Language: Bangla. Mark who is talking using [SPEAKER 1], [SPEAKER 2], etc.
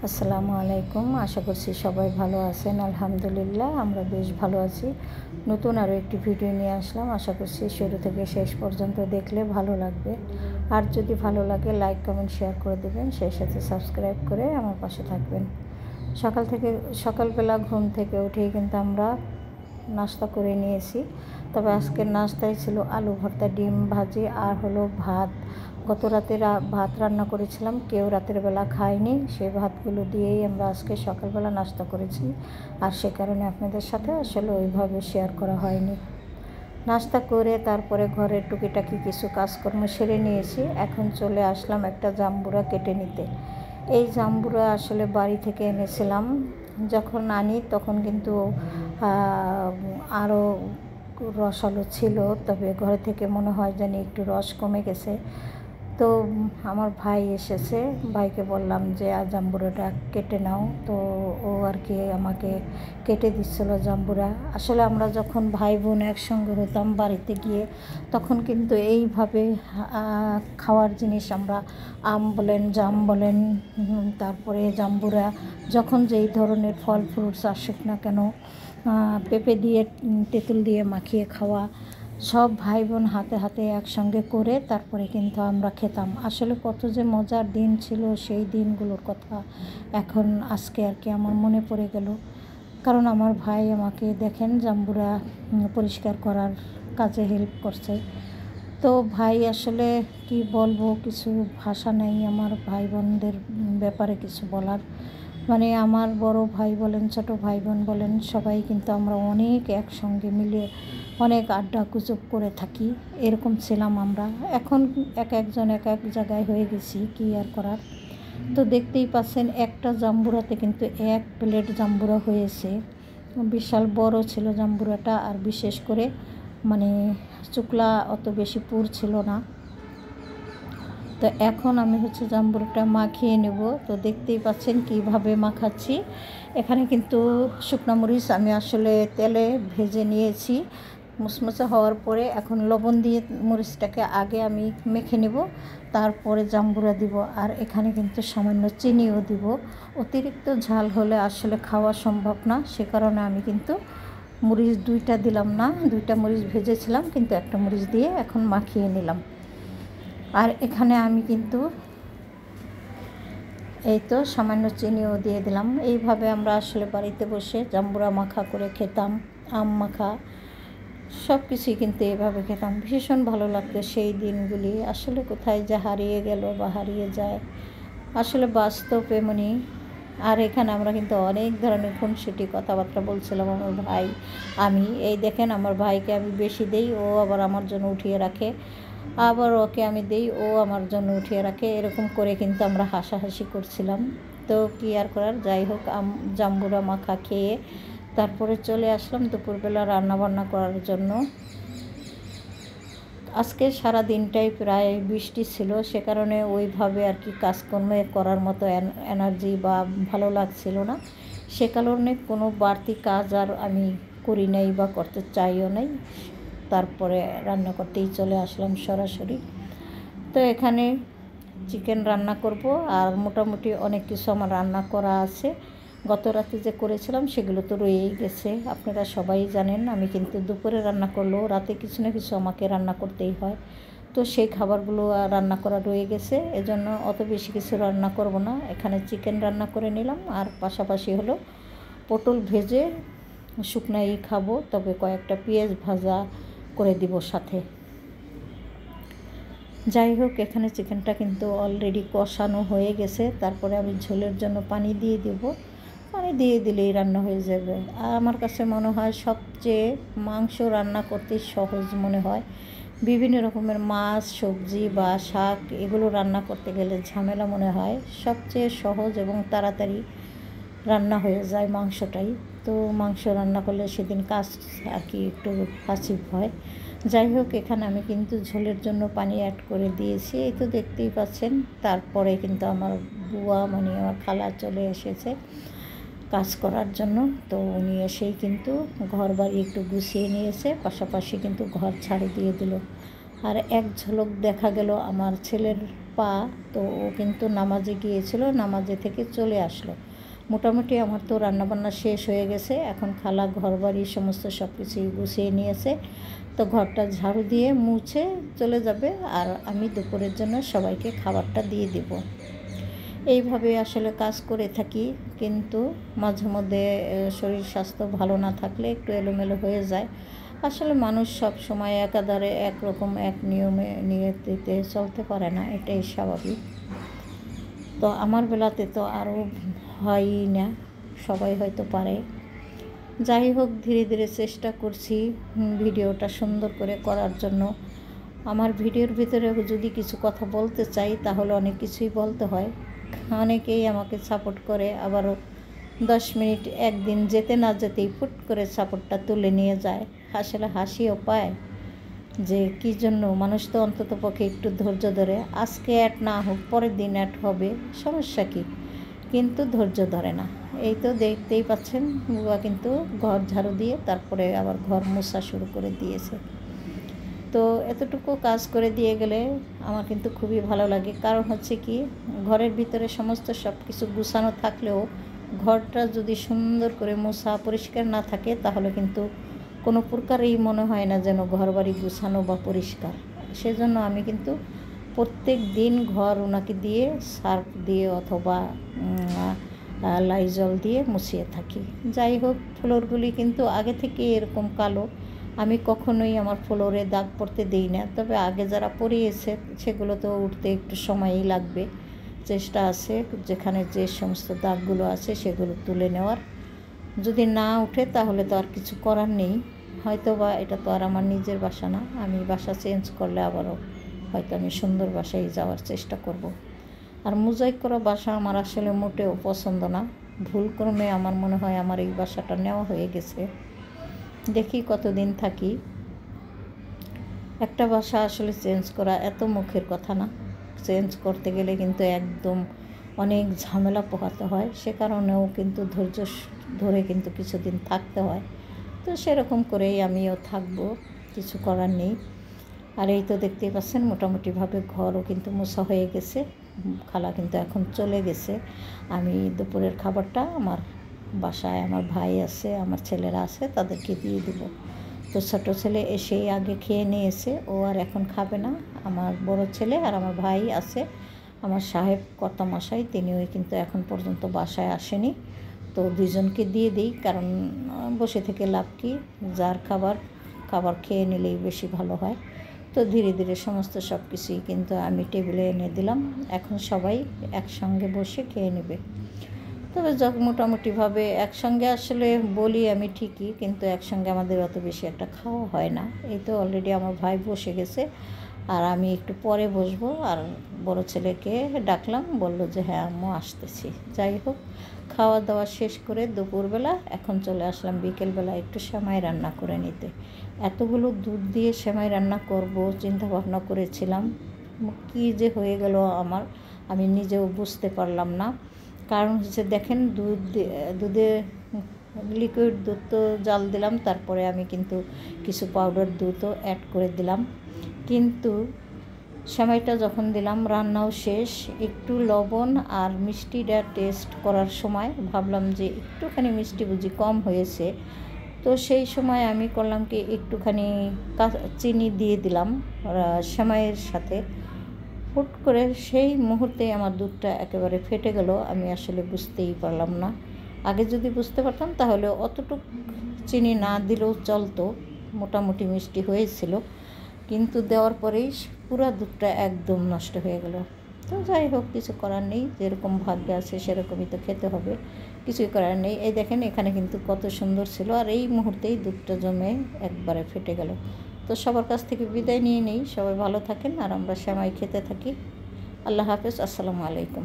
[SPEAKER 1] আসসালামু আলাইকুম। আশা করছি সবাই ভালো আছেন। আলহামদুলিল্লাহ আমরা বেশ ভালো আছি। নতুন আরও একটি ভিডিও নিয়ে আসলাম। আশা করছি শুরু থেকে শেষ পর্যন্ত দেখলে ভালো লাগবে। আর যদি ভালো লাগে লাইক কমেন্ট শেয়ার করে দেবেন, সেই সাথে সাবস্ক্রাইব করে আমার পাশে থাকবেন। সকালবেলা ঘুম থেকে উঠেই কিন্তু আমরা নাস্তা করে নিয়েছি। তবে আজকের নাস্তায় ছিল আলু ভর্তা, ডিম ভাজি আর হলো ভাত। গত রাতে ভাত রান্না করেছিলাম, কেউ রাতের বেলা খায়নি, সেই ভাতগুলো দিয়েই আমরা আজকে সকালবেলা নাস্তা করেছি। আর সে কারণে আপনাদের সাথে আসলে ওইভাবে শেয়ার করা হয়নি। নাস্তা করে তারপরে ঘরের টুকিটাকি কিছু কাজকর্ম সেরে নিয়েছি। এখন চলে আসলাম একটা জাম্বুরা কেটে নিতে। এই জাম্বুরা আসলে বাড়ি থেকে এনেছিলাম। যখন আনি তখন কিন্তু আরও রসালো ছিল, তবে ঘরে থেকে মনে হয় জানি একটু রস কমে গেছে। তো আমার ভাই এসেছে, ভাইকে বললাম যে জাম্বুরাটা কেটে নাও। তো ও আর কি আমাকে কেটে দিচ্ছিলো জাম্বুরা। আসলে আমরা যখন ভাই বোন একসঙ্গে হতাম বাড়িতে গিয়ে, তখন কিন্তু এইভাবে খাওয়ার জিনিস আমরা আম বলেন, জাম বলেন, তারপরে জাম্বুরা, যখন যেই ধরনের ফল ফ্রুটস আসুক না কেন, পেঁপে দিয়ে তেঁতুল দিয়ে মাখিয়ে খাওয়া, সব ভাই বোন হাতে হাতে একসঙ্গে করে তারপরে কিন্তু আমরা খেতাম। আসলে কত যে মজার দিন ছিল সেই দিনগুলোর কথা এখন আজকে আর কি আমার মনে পড়ে গেল। কারণ আমার ভাই আমাকে দেখেন জাম্বুরা পরিষ্কার করার কাজে হেল্প করছে। তো ভাই আসলে কি বলবো, কিছু ভাষা নেই আমার ভাই বোনদের ব্যাপারে কিছু বলার। মানে আমার বড় ভাই বলেন, ছোট ভাই বোন বলেন, সবাই কিন্তু আমরা অনেক একসঙ্গে মিলে অনেক আড্ডা গুজব করে থাকি। এরকম ছিলাম আমরা। এখন একজন এক জায়গায় হয়ে গেছি, কি আর করার। তো দেখতেই পাচ্ছেন একটা জাম্বুরাতে কিন্তু 1 প্লেট জাম্বুরা হয়েছে। বিশাল বড় ছিল জাম্বুরাটা, আর বিশেষ করে মানে চুকলা অত বেশি পুর ছিল না। তো এখন আমি জাম্বুরাটা মাখিয়ে নেব। তো দেখতেই পাচ্ছেন কিভাবে মাখাচ্ছি। এখানে কিন্তু শুকনো মরিচ আমি আসলে তেলে ভেজে নিয়েছি মুচমুচে হওয়ার পরে। এখন লবণ দিয়ে মরিচটাকে আগে আমি মেখে নেব, তারপরে জাম্বুরা দিব। আর এখানে কিন্তু সামান্য চিনিও দিব। অতিরিক্ত ঝাল হলে আসলে খাওয়া সম্ভব না, সে কারণে আমি কিন্তু মরিচ 2টা দিলাম না। 2টা মরিচ ভেজেছিলাম, কিন্তু একটা মরিচ দিয়ে এখন মাখিয়ে নিলাম। আর এখানে আমি কিন্তু এই তো সামান্য চিনিও দিয়ে দিলাম। এইভাবে আমরা আসলে বাড়িতে বসে জাম্বুরা মাখা করে খেতাম। আম মাখা সব কিছুই কিন্তু এভাবে খেতাম। ভীষণ ভালো লাগতো সেই দিনগুলি। আসলে কোথায় যে হারিয়ে গেল বা হারিয়ে যায়, আসলে বাস্তব এমনই। আর এখানে আমরা কিন্তু অনেক ধরনের খুনসুটি কথাবার্তা বলছিলাম আমার ভাই আমি। এই দেখেন আমার ভাইকে আমি বেশি দেই, ও আবার আমার জন্য উঠিয়ে রাখে, আবার ওকে আমি দেই, ও আমার জন্য উঠিয়ে রাখে। এরকম করে কিন্তু আমরা হাসাহাসি করছিলাম। তো কি আর করার, যাই হোক জাম্বুরা মাখা খেয়ে তারপরে চলে আসলাম দুপুরবেলা রান্নাবান্না করার জন্য। আজকে সারা দিনটাই প্রায় বৃষ্টি ছিল, সে কারণে ওইভাবে আর কি কাজকর্মে করার মতো এনার্জি বা ভালো লাগছিল না। সে কারণে কোনো বাড়তি কাজ আর আমি করি নাই বা করতে চাইও নাই। তারপরে রান্না করতেই চলে আসলাম সরাসরি। তো এখানে চিকেন রান্না করব, আর মোটামুটি অনেক কিছু আমার রান্না করা আছে। গত রাতে যে করেছিলাম সেগুলো তো রয়েই গেছে, আপনারা সবাই জানেন। আমি কিন্তু দুপুরে রান্না করলেও রাতে কিছু না কিছু আমাকে রান্না করতেই হয়। তো সেই খাবারগুলো রান্না করা রয়ে গেছে, এজন্য অত বেশি কিছু রান্না করব না। এখানে চিকেন রান্না করে নিলাম, আর পাশাপাশি হলো পটল ভেজে শুকনাই খাবো, তবে কয়েকটা পেঁয়াজ ভাজা করে দিব সাথে। যাই হোক, এখানে চিকেনটা কিন্তু অলরেডি কষানো হয়ে গেছে। তারপরে আমি ঝোলের জন্য পানি দিয়ে দেব। পানি দিয়ে দিলেই রান্না হয়ে যাবে। আর আমার কাছে মনে হয় সবচেয়ে মাংস রান্না করতে সহজ মনে হয়। বিভিন্ন রকমের মাছ, সবজি বা শাক এগুলো রান্না করতে গেলে ঝামেলা মনে হয়। সবচেয়ে সহজ এবং তাড়াতাড়ি রান্না হয়ে যায় মাংসটাই। তো মাংস রান্না করলে সেদিন কাজ আর কি একটু হাসিব হয়। যাই হোক, এখানে আমি কিন্তু ঝোলের জন্য পানি অ্যাড করে দিয়েছি, এই তো দেখতেই পাচ্ছেন। তারপরে কিন্তু আমার বুয়া মানে আমার খালা চলে এসেছে কাজ করার জন্য। তো উনি এসেই কিন্তু ঘর বাড়ি একটু গুছিয়ে নিয়েছে, পাশাপাশি কিন্তু ঘর ঝাড়ু দিয়ে দিল। আর এক ঝলক দেখা গেল আমার ছেলের পা। তো ও কিন্তু নামাজে গিয়েছিল, নামাজে থেকে চলে আসলো। মোটামুটি আমার তো রান্নাবান্না শেষ হয়ে গেছে। এখন খালা ঘরবাড়ি সমস্ত সব কিছুই গুছিয়ে নিয়েছে। তো ঘরটা ঝাড়ু দিয়ে মুছে চলে যাবে, আর আমি দুপুরের জন্য সবাইকে খাবারটা দিয়ে দেব। এইভাবে আসলে কাজ করে থাকি, কিন্তু মাঝে মধ্যে শরীর স্বাস্থ্য ভালো না থাকলে একটু এলোমেলো হয়ে যায়। আসলে মানুষ সব সময় একাধারে একরকম এক নিয়তিতে চলতে পারে না, এটাই স্বাভাবিক। তো আমার বেলাতে তো আরও হয়ই না, সবাই হয়তো পারে। যাই হোক, ধীরে ধীরে চেষ্টা করছি ভিডিওটা সুন্দর করে করার জন্য। আমার ভিডিওর ভিতরে যদি কিছু কথা বলতে চাই তাহলে অনেক কিছুই বলতে হয়। অনেকেই আমাকে সাপোর্ট করে, আবারও 10 মিনিট একদিন যেতে না যেতেই ফুট করে সাপোর্টটা তুলে নিয়ে যায়। আসলে হাসিও পায় যে কী জন্য। মানুষ তো অন্তত পক্ষে একটু ধৈর্য ধরে, আজকে অ্যাড না হোক পরের দিন অ্যাড হবে, সমস্যা কী, কিন্তু ধৈর্য ধরে না। এই তো দেখতেই পাচ্ছেন, বুয়া কিন্তু ঘর ঝাড়ু দিয়ে তারপরে আবার ঘর মোছা শুরু করে দিয়েছে। তো এতটুকু কাজ করে দিয়ে গেলে আমার কিন্তু খুবই ভালো লাগে। কারণ হচ্ছে কি, ঘরের ভিতরে সমস্ত সব কিছু গুছানো থাকলেও ঘরটা যদি সুন্দর করে মোছা পরিষ্কার না থাকে তাহলে কিন্তু কোনো প্রকারেই মনে হয় না যেন ঘরবাড়ি গুছানো বা পরিষ্কার। সেজন্য আমি কিন্তু প্রত্যেক দিন ঘর ওনাকে দিয়ে সার্ফ দিয়ে অথবা লাইজল দিয়ে মুছিয়ে থাকি। যাই হোক, ফ্লোরগুলি কিন্তু আগে থেকে এরকম কালো, আমি কখনোই আমার ফ্লোরে দাগ পড়তে দিই না। তবে আগে যারা পরিয়েছে সেগুলো তো উঠতে একটু সময়ই লাগবে। চেষ্টা আছে যেখানে যে সমস্ত দাগগুলো আছে সেগুলো তুলে নেওয়ার। যদি না উঠে তাহলে তো আর কিছু করার নেই। হয়তো বা এটা তো আর আমার নিজের বাসা না, আমি বাসা চেঞ্জ করলে আবারও হয়তো আমি সুন্দর বাসায় যাওয়ার চেষ্টা করব। আর মোজাইক করা বাসা আমার আসলে মোটেও পছন্দ না। ভুলক্রমে আমার মনে হয় আমার এই বাসাটা নেওয়া হয়ে গেছে। দেখি কতদিন থাকি। একটা বাসা আসলে চেঞ্জ করা এত মুখের কথা না, চেঞ্জ করতে গেলে কিন্তু একদম অনেক ঝামেলা পোহাতে হয়। সে কারণেও কিন্তু ধৈর্য ধরে কিন্তু কিছুদিন থাকতে হয়। তো সেরকম করেই আমিও থাকবো, কিছু করার নেই। আর এই তো দেখতেই পাচ্ছেন মোটামুটিভাবে ঘরও কিন্তু মোছা হয়ে গেছে। খালা কিন্তু এখন চলে গেছে। আমি দুপুরের খাবারটা আমার বাসায় আমার ভাই আছে, আমার ছেলেরা আছে, তাদেরকে দিয়ে দেবো। তো ছোটো ছেলে এসেই আগে খেয়ে নিয়েছে, ও আর এখন খাবে না। আমার বড় ছেলে আর আমার ভাই আছে। আমার সাহেব কর্তামশাই, তিনিও কিন্তু এখন পর্যন্ত বাসায় আসেনি। তো দুজনকে দিয়ে দিই, কারণ বসে থেকে লাভ কি, যার খাবার খেয়ে নিলেই বেশি ভালো হয়। তো ধীরে ধীরে সমস্ত সব কিছুই কিন্তু আমি টেবিলে এনে দিলাম। এখন সবাই একসঙ্গে বসে খেয়ে নেবে। তবে মোটামুটিভাবে একসঙ্গে আসলে বলি আমি ঠিকই, কিন্তু একসঙ্গে আমাদের অত বেশি একটা খাওয়া হয় না। এই তো অলরেডি আমার ভাই বসে গেছে, আর আমি একটু পরে বসবো। আর বড় ছেলেকে ডাকলাম, বলল যে হ্যাঁ আম্মু আসতেছি। যাই হোক, খাওয়া দাওয়া শেষ করে দুপুরবেলা এখন চলে আসলাম বিকেলবেলা একটু সেমাই রান্না করে নিতে। এতগুলো দুধ দিয়ে সেমাই রান্না করব চিন্তা ভাবনা করেছিলাম, কী যে হয়ে গেল আমার, আমি নিজেও বুঝতে পারলাম না। কারণ হচ্ছে দেখেন, দুধে লিকুইড দুধ তো জাল দিলাম, তারপরে আমি কিন্তু কিছু পাউডার দুধও অ্যাড করে দিলাম। কিন্তু সেমাইটা যখন দিলাম, রান্নাও শেষ, একটু লবণ আর মিষ্টিটা টেস্ট করার সময় ভাবলাম যে একটুখানি মিষ্টি বুঝি কম হয়েছে। তো সেই সময় আমি করলাম কি, একটুখানি চিনি দিয়ে দিলাম সেমাইয়ের সাথে। হুট করে সেই মুহূর্তে আমার দুধটা একেবারে ফেটে গেল, আমি আসলে বুঝতেই পারলাম না। আগে যদি বুঝতে পারতাম তাহলে অতটুকু চিনি না দিলেও চলতো, মোটামুটি মিষ্টি হয়েছিল। কিন্তু দেওয়ার পরেই পুরো দুধটা একদম নষ্ট হয়ে গেল। তো যাই হোক, কিছু করার নেই, যেরকম ভাগ্যে আছে সেরকমই তো খেতে হবে, কিছুই করার নেই। এই দেখেন, এখানে কিন্তু কত সুন্দর ছিল, আর এই মুহূর্তেই দুধটা জমে একবারে ফেটে গেল। তো সবার কাছ থেকে বিদায় নিয়ে নেই, সবাই ভালো থাকেন আর আমরা সেমাই খেতে থাকি। আল্লাহ হাফেজ, আসসালামু আলাইকুম।